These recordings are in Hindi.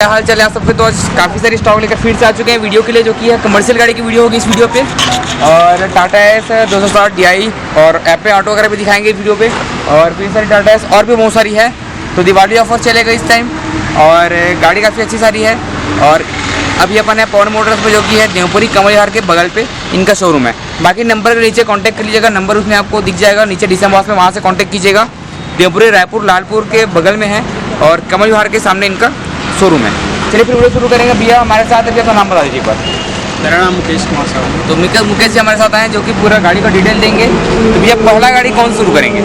क्या हाल चाल है आप सबके। तो आज काफ़ी सारी स्टॉक लेकर फिर से आ चुके हैं वीडियो के लिए, जो कि है कमर्शियल गाड़ी की वीडियो होगी इस वीडियो पे। और टाटा एस 260 DI और एपे ऑटो वगैरह भी दिखाएंगे इस वीडियो पे। और फिर सारी टाटा एस और भी बहुत सारी है। तो दिवाली ऑफर चलेगा इस टाइम और गाड़ी काफ़ी अच्छी सारी है। और अभी अपन है पवन मोटर्स में, जो कि है देवपुरी कमल विहार के बगल पे इनका शोरूम है। बाकी नंबर के नीचे कॉन्टैक्ट कर लीजिएगा, नंबर उसमें आपको दिख जाएगा नीचे डिस्क्रिप्शन बॉक्स में, वहाँ से कॉन्टैक्ट कीजिएगा। देवपुरी रायपुर लालपुर के बगल में है और कमल विहार के सामने इनका शोरूम है। चलिए फिर वीडियो शुरू करेंगे। भैया हमारे साथ है, भैया तो नाम बता दीजिए एक बार। मेरा नाम मुकेश कुमार साहब। तो मुकेश जी हमारे साथ आए हैं, जो कि पूरा गाड़ी का डिटेल देंगे। तो भैया पहला गाड़ी कौन शुरू करेंगे?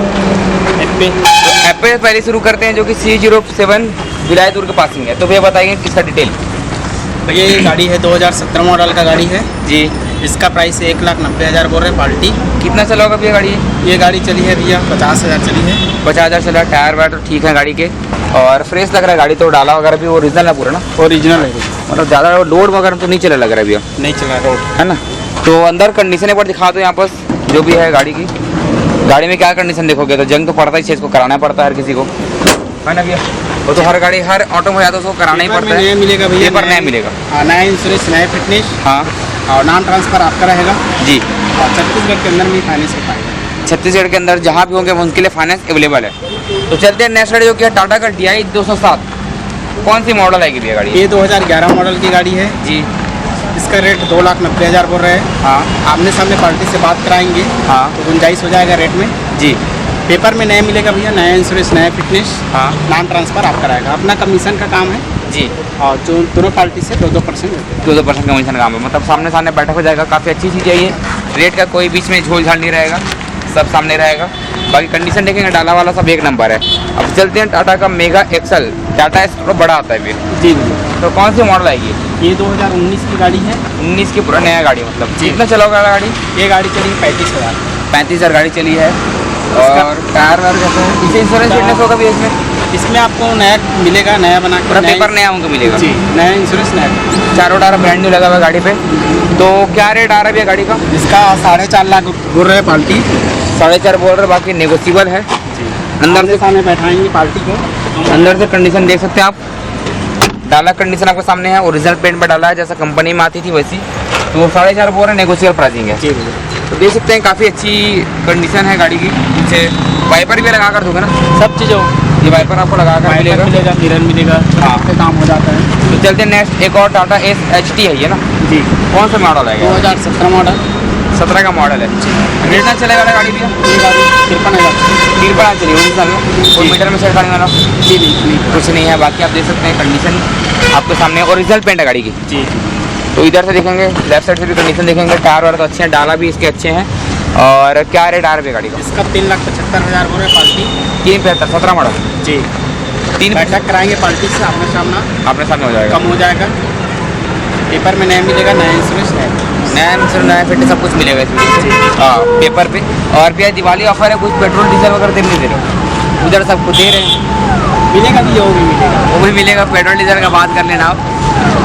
एप्पे। तो एप्पे पहले शुरू करते हैं, जो कि C07 विलायतपुर के पासिंग है। तो भैया बताइए इसका डिटेल। भैया ये गाड़ी है 2017 मॉडल का गाड़ी है जी। इसका प्राइस 1,90,000 बोल रहे हैं पार्टी। कितना चला होगा भैया गाड़ी? ये गाड़ी चली है भैया 50,000 चली है। 50,000 चला। टायर वायर तो ठीक है गाड़ी के और फ्रेश लग रहा है गाड़ी। तो डाला वगैरह भी ओरिजिनल है पूरा ना? ओरिजिनल है, मतलब ज़्यादा लोड वगैरह तो नहीं चला लग रहा है भैया? नहीं चला रोड है ना। तो अंदर कंडीशन एक बार दिखा दो यहाँ पर जो भी है गाड़ी की। गाड़ी में क्या कंडीशन देखोगे तो जंग तो पड़ता ही, इसको कराना पड़ता है हर किसी को, है ना भैया? वो तो हर गाड़ी हर ऑटो में जाता है, उसको कराना ही पड़ता है। नया मिलेगा भैया, पेपर नया मिलेगा। नया इंश्योरेंस, नया फिटनेस। हाँ। और नाम ट्रांसफ़र आपका रहेगा जी। और छत्तीसगढ़ के अंदर भी फाइनेंस हो पाएगा। छत्तीसगढ़ के अंदर जहाँ भी होंगे उनके लिए फाइनेंस अवेलेबल है। तो चलते हैं नेक्स्ट गाड़ी, जो कि है टाटा का DI 207। कौन सी मॉडल आएगी भैया गाड़ी? ये 2011 मॉडल की गाड़ी है जी। इसका रेट 2,90,000 बोल रहे हैं। हाँ। आमने सामने पार्टी से बात कराएंगे हाँ। तो गुंजाइश हो जाएगा रेट में। जी। पेपर में नया मिलेगा भैया, नया इंश्योरेंस, नया फिटनेस। हाँ। नाम ट्रांसफ़र आप कराएगा, अपना कमीशन का काम है जी। और जो दोनों पार्टी से 2-2% होते हैं। 2% कमीशन काम है, मतलब सामने सामने बैठक हो जाएगा। काफ़ी अच्छी चीज़ है ये। रेट का कोई बीच में झोल झाल नहीं रहेगा, सब सामने रहेगा। बाकी कंडीशन देखेंगे डाला वाला सब एक नंबर है। अब चलते हैं टाटा का मेगा एक्सल। टाटा एस थोड़ा बड़ा आता है फिर। जी। तो कौन सी मॉडल आएगी? ये 2019 की गाड़ी है। 19 की पूरा नया गाड़ी, मतलब जी। कितना चला होगा गाड़ी? ये गाड़ी चली 35,000। 35,000 गाड़ी चली है। और टायर वायर कैसे है? इसे इंश्योरेंस फिटनेस होगा भी इसमें? इसमें आपको नया मिलेगा, नया बना पूरा पेपर नया उनको मिलेगा। जी, नया इंश्योरेंस, नया। चारों टायर ब्रांड न्यू लगा हुआ गाड़ी पे। तो क्या रेट आ रहा है भैया गाड़ी का? इसका 4.5 लाख बोल रहे हैं पार्टी। 4.5 बोल रहे, बाकी नेगोशिएबल है। अंदर से सामने बैठाएंगे पार्टी को। अंदर से कंडीशन देख सकते हैं आप। डाला कंडीशन आपके सामने है, ओरिजिनल पेंट में डाला है जैसा कंपनी में आती थी वैसी। तो 4.5 बोल रहे, नेगोशिएबल प्राइसिंग है। जी। तो देख सकते हैं काफ़ी अच्छी कंडीशन है गाड़ी की। पीछे वाइपर भी लगा कर दोगे ना? सब चीज़ ये वाइपर आपको लगा कर मिलेगा, मिरर मिलेगा। हाँ। पे काम हो जाता है। तो चलते हैं नेक्स्ट। एक और टाटा एस HT है ये ना? जी। कौन सा मॉडल है? 2017 मॉडल। 17 का मॉडल है। कितना चलेगा गाड़ी भैया? ये गाड़ी 53,000। 53 चलिए ओरिजिनल में। और मीटर में सेट करने वाला जी नहीं कुछ नहीं है। बाकी आप देख सकते हैं कंडीशन आपके सामने, ओरिजिनल पेंट है गाड़ी की। जी। तो इधर से देखेंगे, लेफ्ट साइड से भी कंडीशन देखेंगे। टायर वायर तो अच्छे हैं, डाला भी इसके अच्छे हैं। और क्या रेट आ रहा है गाड़ी का? इसका 3,75,000 बोल रहे हैं पार्टी। 3,75 17 मॉडल। जी। 3 बैठक कराएंगे पार्टी से, आमने सामना आपने सामने हो जाएगा। कम हो जाएगा। पेपर में नया मिलेगा, नया इंश्योरेंस है, नया इंश्योरेंस, नया फिटनेस, सब कुछ मिलेगा इसमें। हाँ पेपर पे। और भैया दिवाली ऑफर है, कुछ पेट्रोल डीजल वगैरह नहीं दे रहे? उधर सबको दे रहे हैं। मिलेगा भी, वो भी मिलेगा। वो भी मिलेगा। पेट्रोल डीजल का बात कर लेना आप।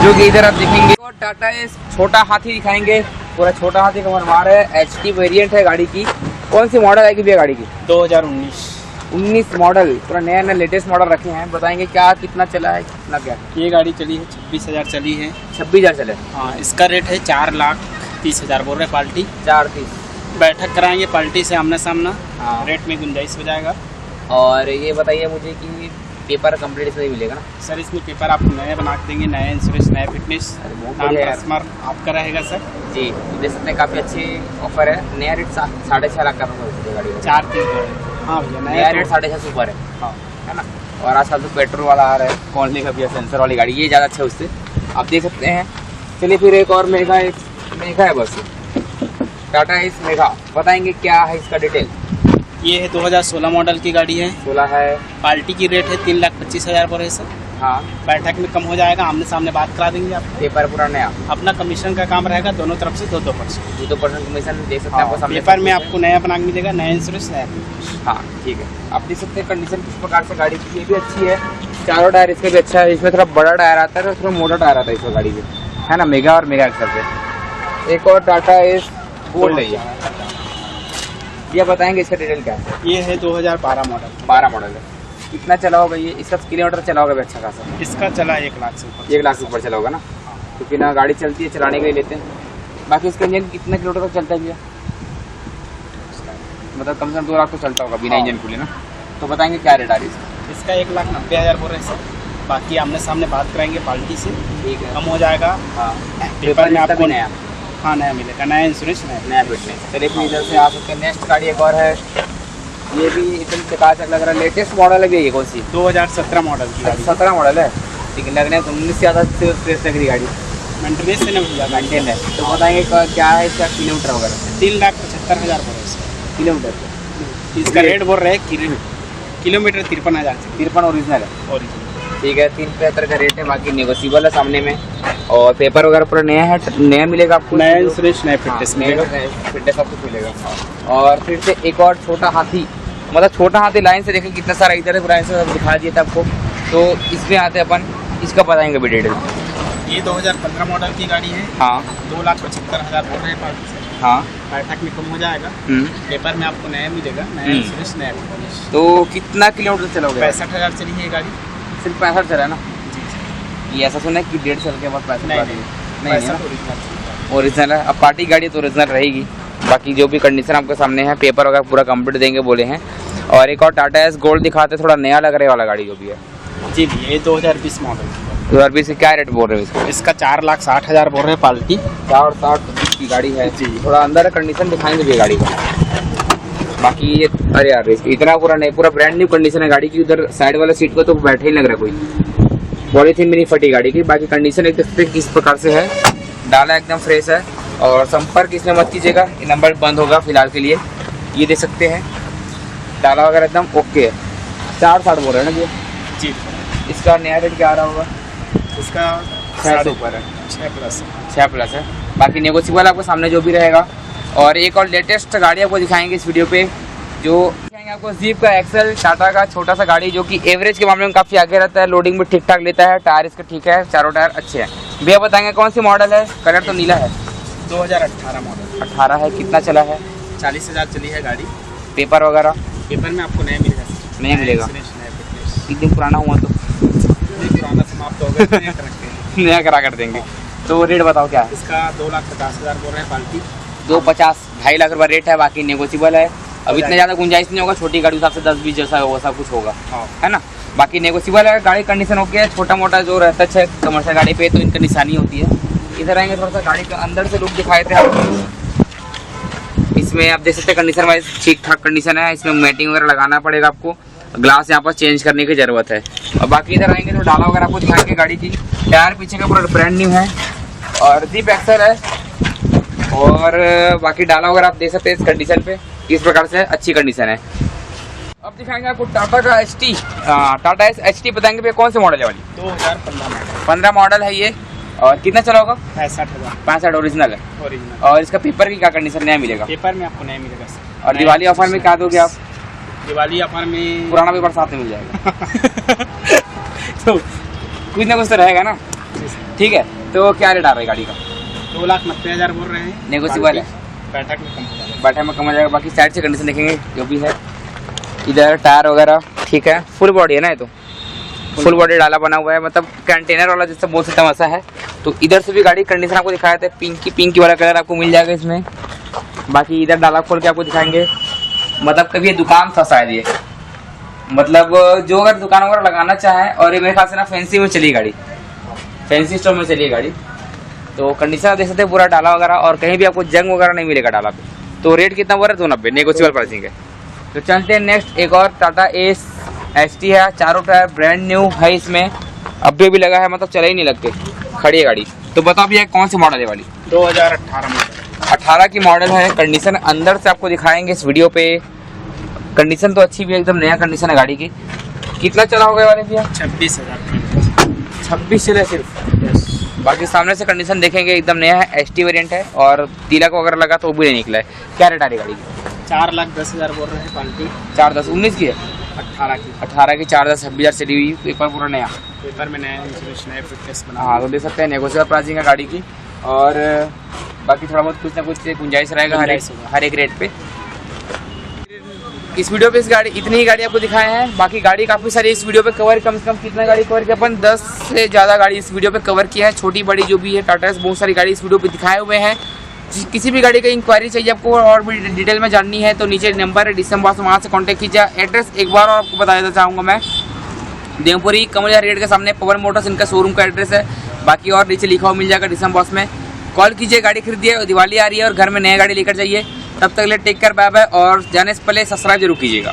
जो कि इधर आप देखेंगे और टाटा एस छोटा हाथी दिखाएंगे। पूरा छोटा हाथी का बनवार है, HT वेरिएंट है गाड़ी की। कौन सी मॉडल आएगी भैया गाड़ी की? 2019 मॉडल, पूरा नया नया लेटेस्ट मॉडल रखे हैं। बताएंगे क्या कितना चला है, कितना क्या? ये गाड़ी चली है 26,000 चली है। 26,000 चले। हाँ, इसका रेट है 4,30,000 बोल रहे हैं पार्टी। 4,30। बैठक कराएंगे पार्टी से, आमना सामना। हाँ। रेट में गुंजाइश हो जाएगा। और ये बताइए मुझे कि पेपर कंप्लीट इसमें मिलेगा ना? सर इसमें पेपर आपको नए बना के देंगे, नया इंश्योरेंस, नया फिटनेस, नाम ट्रांसफर आपका रहेगा सर। जी। देख सकते हैं काफ़ी अच्छी ऑफर है। नया रेट 6.5 लाख का गाड़ी का। 4,30,000। हाँ भैया, नया रेट 6.5 से ऊपर है। हाँ, है ना। और आजकल तो पेट्रोल वाला आ रहा है, कौन लेगा भैया सेंसर वाली गाड़ी, ये ज़्यादा अच्छा है उससे। आप देख सकते हैं। चलिए फिर एक और मेगा है बस, टाटा एस मेगा। बताएंगे क्या है इसका डिटेल? ये है 2016 मॉडल की गाड़ी है। 16 है। पार्टी की रेट है 3,25,000 पर है सर। हाँ। बैठक में कम हो जाएगा, आमने सामने बात करा देंगे आप। पेपर पूरा नया। अपना कमीशन का काम रहेगा, दोनों तरफ से 2-2%। 2% कमीशन देख सकते हैं आपको सामने। पेपर में आपको नया बना के मिलेगा, नया इंश्योरेंस, नया। हाँ ठीक है। आप देख सकते हैं कंडीशन किस प्रकार से गाड़ी की। ये भी अच्छी है, चारों टायर इसके भी अच्छा है। इसमें थोड़ा बड़ा टायर आता है, थोड़ा मोटा टायर आता है इसमें गाड़ी में, है ना। मेगा और मेगा एक्सल पे। एक और टाटा एस गोल्ड है ये बताएंगे इसका डिटेल क्या है? ये है 2012 मॉडल। 12 मॉडल है। कितना चला होगा ये? इसका किलोमीटर चला होगा भी अच्छा खासा? इसका चला 1 लाख से ऊपर। 1 लाख से ऊपर चला होगा ना, क्योंकि ना गाड़ी चलती है चलाने के लिए लेते हैं। बाकी इसका इंजन कितने किलोमीटर तक चलता है भैया? मतलब कम से कम 2 लाख तो चलता होगा बिना इंजन खुले ना। तो बताएंगे क्या रेट आ रही है इसका? इसका 1,90,000 बोल रहे हैं सर। बाकी आमने सामने बात कराएंगे पार्टी से, ठीक है, कम हो जाएगा। हाँ पेपर में आपको नया, हाँ नया मिलेगा, नया इंश्योरेंस नया फिटनेस। चलिए फिर इधर से आ सकते हैं। नेक्स्ट गाड़ी एक और है, ये भी एकदम चकाचक लग रहा है। लेटेस्ट मॉडल है ये कौन सी? 2017 मॉडल की गाड़ी। 17 मॉडल है, लेकिन लगने तो 19 से ज़्यादा फ्रेश लग रही गाड़ी। मेंटेनेंस से नहीं जाता, मेंटेन है। तो बताएंगे क्या है इसका किलोमीटर वगैरह? 3,75,000 बोल रहे हैं सर किलोमीटर। इसका रेट बोल रहे हैं किलोमीटर 53,000 से। 53 ओरिजिनल है, ओरिजिनल ठीक है। 375 का रेट है, बाकी नेगोशिएबल है सामने में। और पेपर वगैरह पूरा नया है, नया मिलेगा आपको, नया इंश्योरेंस, नया फिटनेस मिलेगा, फिटनेस सब कुछ मिलेगा। और फिर से एक और छोटा हाथी, मतलब छोटा हाथी लाइन से देखें कितना सारा इधर है, पूरा से दिखा दिया था आपको। तो इसमें आते अपन, इसका बताएंगे भी डिटेल। ये 2015 मॉडल की गाड़ी है। हाँ 2,75,000 बोल रहे हैं पार्टी से। हाँ बैठक में कम हो जाएगा। पेपर में आपको नया मिलेगा, नया इंश्योरेंस, नया फिटनेस। तो कितना किलोमीटर चलोगे? 65,000 चली है ये गाड़ी। सिर्फ 65 चला है ना? ये ऐसा सुना है कि 1.5 साल के बाद 65 नहीं ओरिजिनल है। अब पार्टी गाड़ी तो ओरिजिनल रहेगी। बाकी जो भी कंडीशन आपके सामने है, पेपर वगैरह पूरा कंप्लीट देंगे बोले हैं। और एक और टाटा एस गोल्ड दिखाते, थोड़ा नया लग रहा वाला गाड़ी जो भी है। जी ये 2020 मॉडल। 2020 की क्या रेट बोल रहे हो इसका? इसका 4,60,000 बोल रहे हैं पार्टी। 4,60 की गाड़ी है जी। थोड़ा अंदर कंडीशन दिखाएंगे भी गाड़ी का। बाकी ये अरे यार इतना पूरा नहीं, पूरा ब्रांड न्यू कंडीशन है गाड़ी की। उधर साइड वाला सीट को तो बैठे ही लग रहा है कोई, पॉलीथीन भी नहीं फटी गाड़ी की। बाकी कंडीशन एक देखते किस प्रकार से है, डाला एकदम फ्रेश है। और संपर्क इसमें मत कीजिएगा, ये नंबर बंद होगा फिलहाल के लिए। ये देख सकते हैं डाला वगैरह एकदम ओके है। 4,60 बोल रहे हैं ना भैया जी। इसका नया रेट क्या आ रहा होगा? इसका 6 से ऊपर है, 6+ है। बाकी नेगोशिएबल आपको सामने जो भी रहेगा। और एक और लेटेस्ट गाड़ी आपको दिखाएंगे इस वीडियो पे, जो दिखाएंगे आपको जीप का एक्सेल, टाटा का छोटा सा गाड़ी जो कि एवरेज के मामले में काफ़ी आगे रहता है, लोडिंग भी ठीक ठाक लेता है, टायर इसका ठीक है, चारों टायर अच्छे हैं। भैया बताएंगे कौन सी मॉडल है? कलर तो नीला है। 2018 मॉडल। 18 है, कितना चला है? 40,000 चली है गाड़ी। पेपर वगैरह? पेपर में आपको नया मिलेगा। नया मिलेगा, नया फिटनेस। एक दिन पुराना हुआ तो पुराना समाप्त हो गया, नया रखते हैं। नया करा कर देंगे। तो रेट बताओ क्या है इसका? 2,50,000 बोल रहे हैं पार्टी। 250, 2.5 लाख रुपये रेट है। बाकी नेगोशिएबल है। अब इतना ज़्यादा गुंजाइश नहीं होगा, छोटी गाड़ी हिसाब से 10-20 जैसा वैसा कुछ होगा, है ना। बाकी नेगोशिएबल है, गाड़ी कंडीशन ओके है। छोटा मोटा जो रहता है कमर्शियल गाड़ी पे तो इनका निशानी होती है। इधर आएंगे थोड़ा सा गाड़ी का अंदर से लुक दिखाए थे आपको। इसमें आप देख सकते हैं कंडीशन वाइज ठीक ठाक कंडीशन है। इसमें मैटिंग वगैरह लगाना पड़ेगा आपको, ग्लास यहाँ पर चेंज करने की ज़रूरत है। और बाकी इधर आएंगे तो डाला वगैरह आपको दिखाएंगे गाड़ी की। टायर पीछे का पूरा ब्रांड न्यू है और जीप एक्सेल है। और बाकी डाला वगैरह आप देख सकते हैं इस कंडीशन पे, इस प्रकार से अच्छी कंडीशन है। अब दिखाएंगे आपको टाटा का HT, टाटा एस HT बताएंगे भैया कौन से मॉडल है वाली? 2015 मॉडल है ये। और कितना चला होगा? 65,000। 65 ओरिजिनल है। और इसका पेपर की क्या कंडीशन नया मिलेगा? पेपर में आपको नया मिलेगा सर। और दिवाली ऑफर में क्या दोगे आप? दिवाली ऑफर में पुराना पेपर साथ में मिल जाएगा। तो कुछ ना कुछ तो रहेगा ना, ठीक है। तो क्या रेट आ रहा है गाड़ी का? 2,90,000 बोल रहे हैं। नेगोशिएबल है, बैठक में कम हो जाएगा। बैठक में कम हो जाएगा। बाकी साइड से कंडीशन देखेंगे जो भी है। इधर टायर वगैरह ठीक है, फुल बॉडी है ना, ये तो फुल बॉडी डाला बना हुआ है, मतलब कंटेनर वाला जैसा बोल सकता हूँ ऐसा है। तो इधर से भी गाड़ी कंडीशन आपको दिखाया था, पिंकी वाला कलर आपको मिल जाएगा इसमें। बाकी इधर डाला खोल के आपको दिखाएंगे, मतलब कभी ये दुकान था शायद ये, मतलब जो अगर दुकान वगैरह लगाना चाहे। और ये मेरे ख्याल से ना फैंसी में चली गाड़ी, फैंसी स्टोर में चली गाड़ी। तो कंडीशन देख सकते हैं पूरा डाला वगैरह, और कहीं भी आपको जंग वगैरह नहीं मिलेगा डाला पे। तो रेट कितना बोल रहे? 290, नेगोशिएबल प्राइसिंग है। तो चलते हैं नेक्स्ट, एक और टाटा एस HT है, चारों टायर ब्रांड न्यू है इसमें, अभी भी लगा है, मतलब चले ही नहीं लगते, खड़ी है गाड़ी। तो बताओ भैया कौन सी मॉडल है वाली? 2018 मॉडल। 18 की मॉडल है। कंडीशन अंदर से आपको दिखाएंगे इस वीडियो पे। कंडीशन तो अच्छी भी है, एकदम नया कंडीशन है गाड़ी की। कितना चला होगा वाले भैया? 26,000। 26 चले सिर्फ। बाकी सामने से कंडीशन देखेंगे एकदम नया है, HT वेरिएंट है। और तिलक वगैरह लगा तो वो भी नहीं निकला है। क्या रेट आ रही गाड़ी की? 4,10,000 बोल रहे हैं पार्टी। 4,10 19 की है? 18 की 4,10 26,000 चली हुई, पेपर पूरा नया, पेपर में नया इंश्योरेंस, नया फिटनेस बना। हाँ तो देख सकते हैं नेगोशिएबल प्राइसिंग है गाड़ी की। और बाकी थोड़ा बहुत कुछ ना कुछ गुंजाइश रहेगा हर एक रेट पे। इस वीडियो पे इस गाड़ी इतनी ही गाड़ी आपको दिखाए हैं। बाकी गाड़ी काफ़ी सारी इस वीडियो पे कवर, कम से कम कितना गाड़ी कवर किया अपन, 10 से ज़्यादा गाड़ी इस वीडियो पे कवर किया है, छोटी बड़ी जो भी है टाटा एस, बहुत सारी गाड़ी इस वीडियो पे दिखाए हुए हैं। किसी भी गाड़ी का इंक्वायरी चाहिए आपको और भी डिटेल में जाननी है तो नीचे नंबर है डिस्क्रिप्शन बॉक्स, वहाँ से कॉन्टैक्ट कीजिए। एड्रेस एक बार और आपको बता देना चाहूँगा मैं, देवपुरी कमलिया रेड के सामने पवन मोटर्स इनका शोरूम का एड्रेस है। बाकी और नीचे लिखा हुआ मिल जाएगा डिस्क्रिप्शन बॉक्स में। कॉल कीजिए, गाड़ी खरीदिए, दिवाली आ रही है और घर में नया गाड़ी लेकर जाइए। तब तक ले टेक केयर, बाय बाय, और जाने से पहले सब्सक्राइब जरूर कीजिएगा।